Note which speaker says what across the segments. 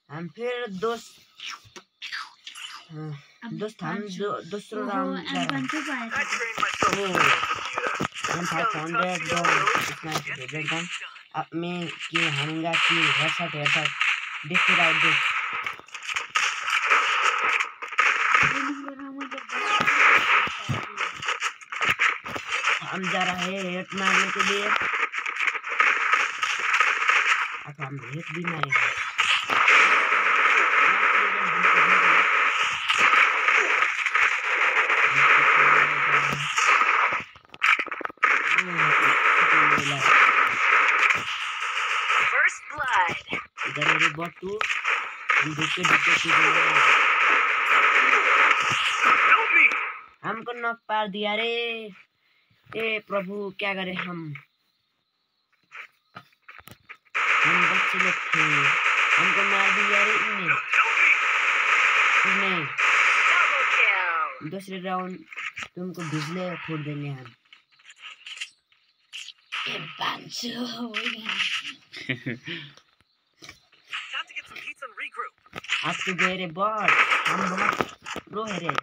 Speaker 1: हम फिर दोस्त हम दूसरा राउंड जा रहे हैं। हम 500 गन अब मैं कि हारूंगा कि हेडशॉट देखते रहो देख। हम जा रहे हैं हेड मारने के लिए। अब हम हेड भी मारेंगे।
Speaker 2: First blood.
Speaker 1: इधर मेरे बॉट टू हम देखते हमको नॉक पार दिया रे। ए प्रभु क्या करे हम बच्चे लोग थे हमको मार दिया रे इन्हें। दूसरे राउंड तुमको भिजले छोड़ देंगे हम। आप तो गए रे बॉट हम बहुत प्रो है रे।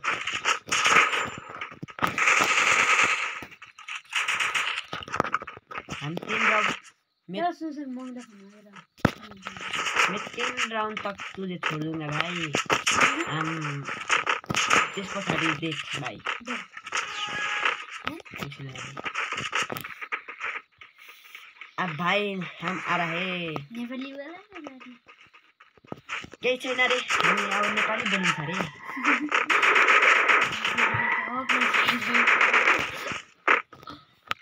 Speaker 1: हम 3 राउंड मैं 3 राउंड तक तुझे छोड़ दूंगा भाई। हम जिस पछाड़ी देख भाई अब भाई हम आ रहे केही छैन रे हामी अब नेपाली बोल्नु छ रे।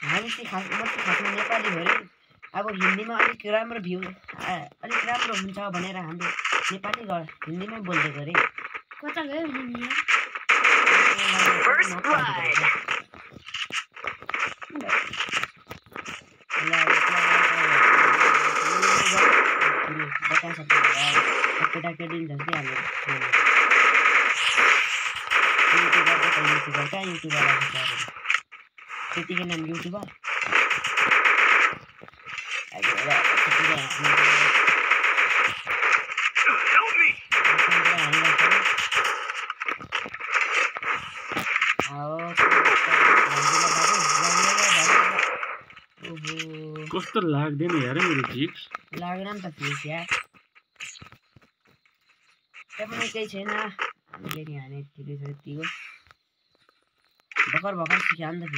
Speaker 1: हामी चाहिँ खासमा नेपाली हो रे। अब हिन्दीमा अलिक राम्रो भ्यू अलिक राम्रो हुन्छ भनेर हाम्रो नेपाली हिन्दीमै बोल्दै रे।
Speaker 2: कता गयो नि First blood.
Speaker 1: त्यतिकै नाम युट्युबर
Speaker 3: कस्तो लाग्दैन यार मेरो जिक्स
Speaker 1: लाग्दैन नि त प्लिज यार। पनि केही छैन हामीले नि हाने ठिकै छ यतिको भर्खर सिक्यो नि त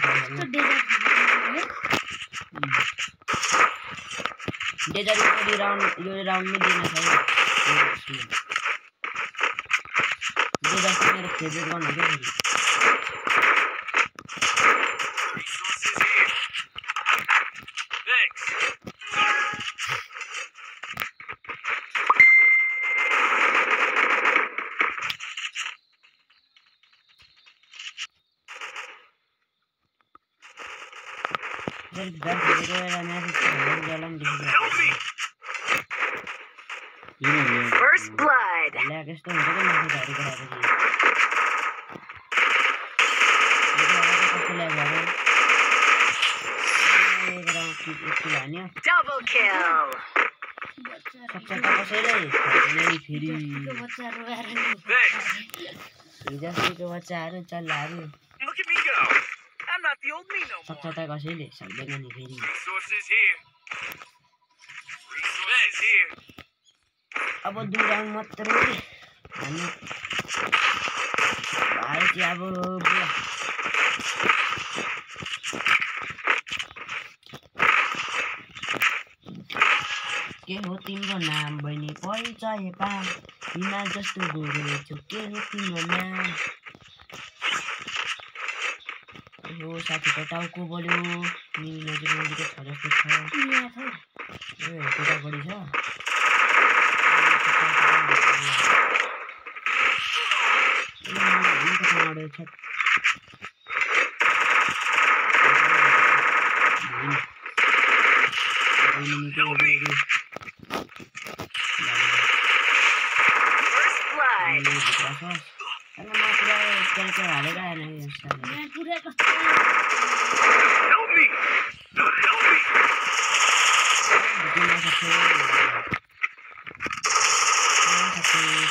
Speaker 1: डेजर्ट यो राउन्डमै दिन छ डेजर्ट मेरो फेभरेट गन हो क्या फेरि।
Speaker 2: First blood. Double kill.
Speaker 4: Look at me go. I'm not the old me no more. Resources here. Resources here.
Speaker 1: अब 2 राउन्ड मात्रै हामी भाइ चाहिँ अब के हो तिम्रो नाम बहिनी परिचय पा हिमाल जस्तो गोरो छु के हो तिम्रो नाम। यो साथीको टाउको बढ्यो नि नजिक छ जस्तो छ ए त्यता बढी छ।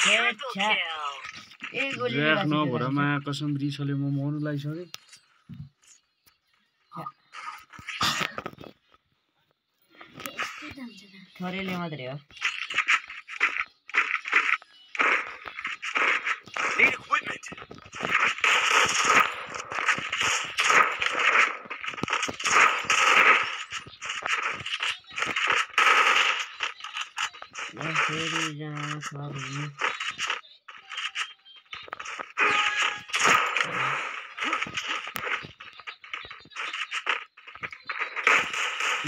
Speaker 2: Triple
Speaker 1: छ्या
Speaker 2: kill.
Speaker 1: ए गोली
Speaker 3: ड्र्याग नभरमा कसम रिसले म मर्नु लागिसके
Speaker 1: थोरैले मात्रै हो
Speaker 4: Need equipment.
Speaker 1: ल फेरि जान्छ भन्नु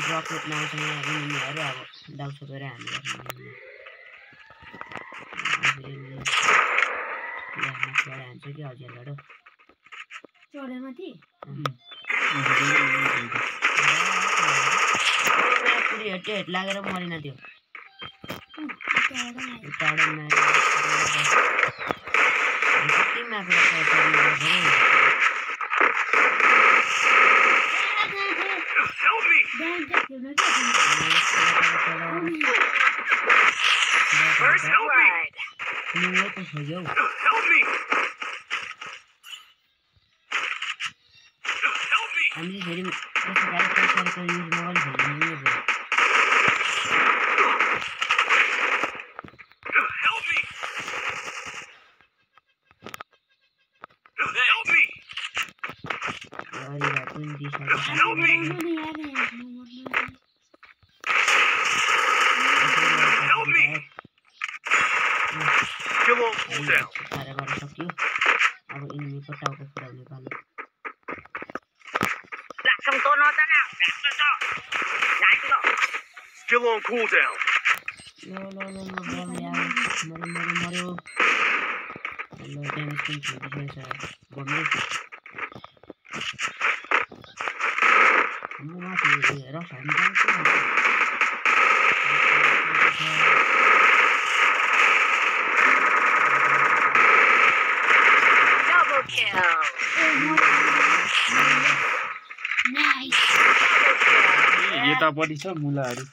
Speaker 1: रकेट नाउँछ यिनीहरू अब दाउसो गरेर हामी हान्छ कि हजुरहरू
Speaker 2: चढे माथि
Speaker 1: पुरी हेट लागेर मरेन त्यो
Speaker 4: Help me.
Speaker 2: First blood.
Speaker 4: Help me. Help me.
Speaker 1: हामी फेरि यस्तो गाडी युज नगरी खेल्नु
Speaker 4: Help me. Help me. Help me. Help me. Still on cooldown.
Speaker 1: सक्यो अब इनिमीको टाउको पुऱ्याउने पालो
Speaker 4: Still on cooldown.
Speaker 1: मर्यो ड्यामेज पनि छोडिसकेको छ बमले हाम्रो माथि रस हाल्नु जान्छ
Speaker 2: Double kill. Nice.
Speaker 3: यतापट्टि छ मुलाहरू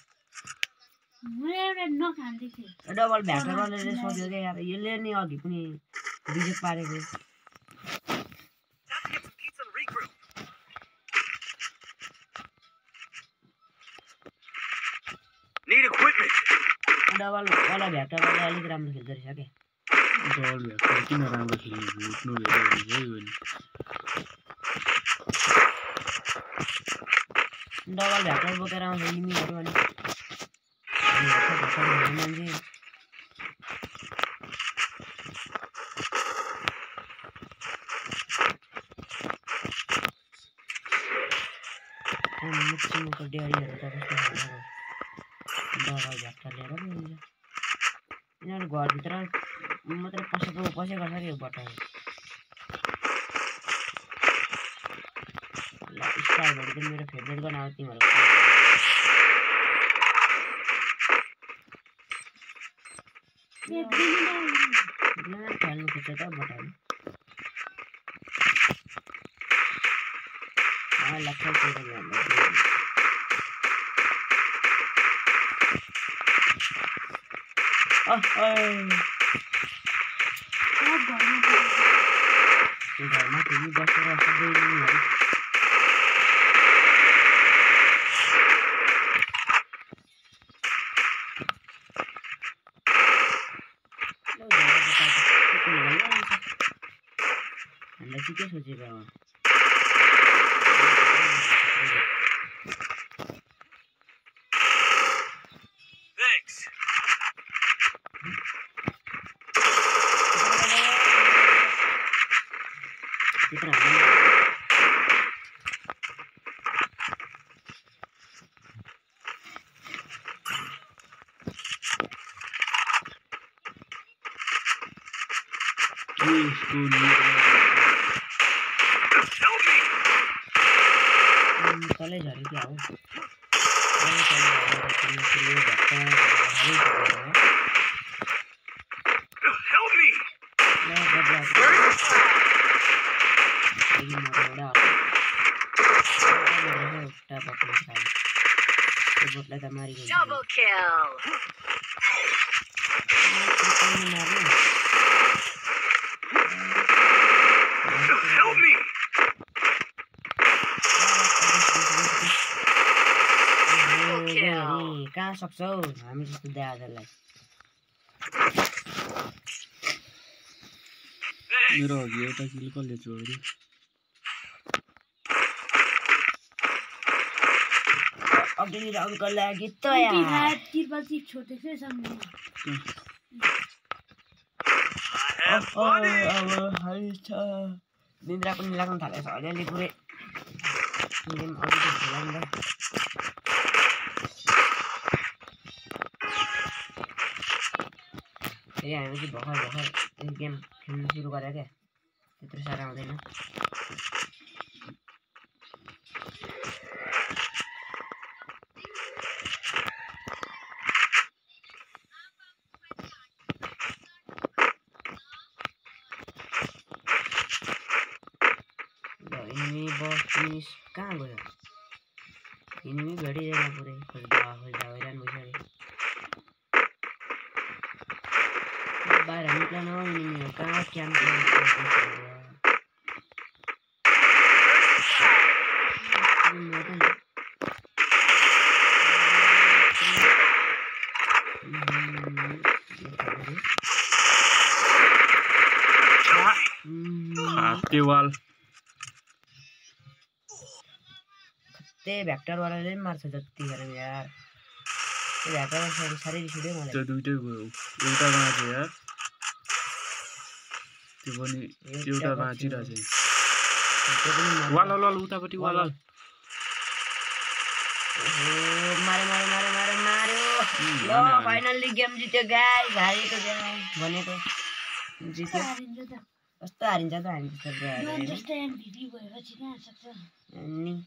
Speaker 1: डबल भ्याटर गरेर सोध्यो क्या यार यसले नि अघि पनि रिजेक्ट पारेको
Speaker 4: Need equipment.
Speaker 1: डबल वाला भ्याटर गरेर अलिक राम्रो खेल्दो रहेछ क्या
Speaker 3: डबल भ्याक्टर किन राम्रो खेल्ने उठ्नु भेट्यो नि
Speaker 1: डबल भ्याटर बोकेर आउँछ इनिमीहरू अनि मान्छे मुक्सिमको डेरीहरू त कस्तो खालको डबल भ्याक्टर लिएर पनि हुन्छ यिनीहरू घरभित्र मात्रै पसेको छ कि यो बटन ल स्टार भरि चाहिँ मेरो फेभरेट गर्न अब तिमीहरू खेल्नु खोज्छ त बटन लाग्छ घरमा फेरि बसेर सबै हामीलाई चाहिँ के सोचेको अब
Speaker 4: Thanks.
Speaker 1: तलै झऱ्यो क्या हो
Speaker 4: Help me.
Speaker 2: Double kill.
Speaker 1: सक्छौ हामी जस्तो दादालाई
Speaker 3: मेरो अघि एउटा किल कसले चोर्यो
Speaker 1: अघिल्लो राउन्डको लागि त यार
Speaker 2: तिरपाल चिप छोडेको छ सम्झिनु
Speaker 1: अब हाइछ निन्द्रा पनि लाग्न थालेछ अलिअलि पुरै गेम अघि त खेला नि त फेरि हामी चाहिँ भर्खर गेम खेल्नु सुरु गरेर क्या त्यत्रो साह्रो आउँदैन कहाँ गयो इनिमी भेटिँदैन पुरै खोज्दा हैरान भइसक्यो बाहिर निक्लन हो इनिमी कहाँ क्याम्प
Speaker 3: देवाल
Speaker 1: त्यही भ्याक्टरवालाले पनि मार्छ जतिखेर यार त्यो भ्याक्टर साह्रै रिस उठ्यो मलाई
Speaker 3: त्यो दुइटै गयो एउटा बाँच्यो यार त्यो पनि एउटा बाँचिरहेको छ वाल उतापट्टि वाल
Speaker 1: मार्यो ल फाइनल्ली गेम जित्यो गाइस हारेको भनेको जित्यो कस्तो हारिन्छ त हामी
Speaker 2: जस्तो एमभीपी भएपछि कहाँ सक्छ
Speaker 1: नि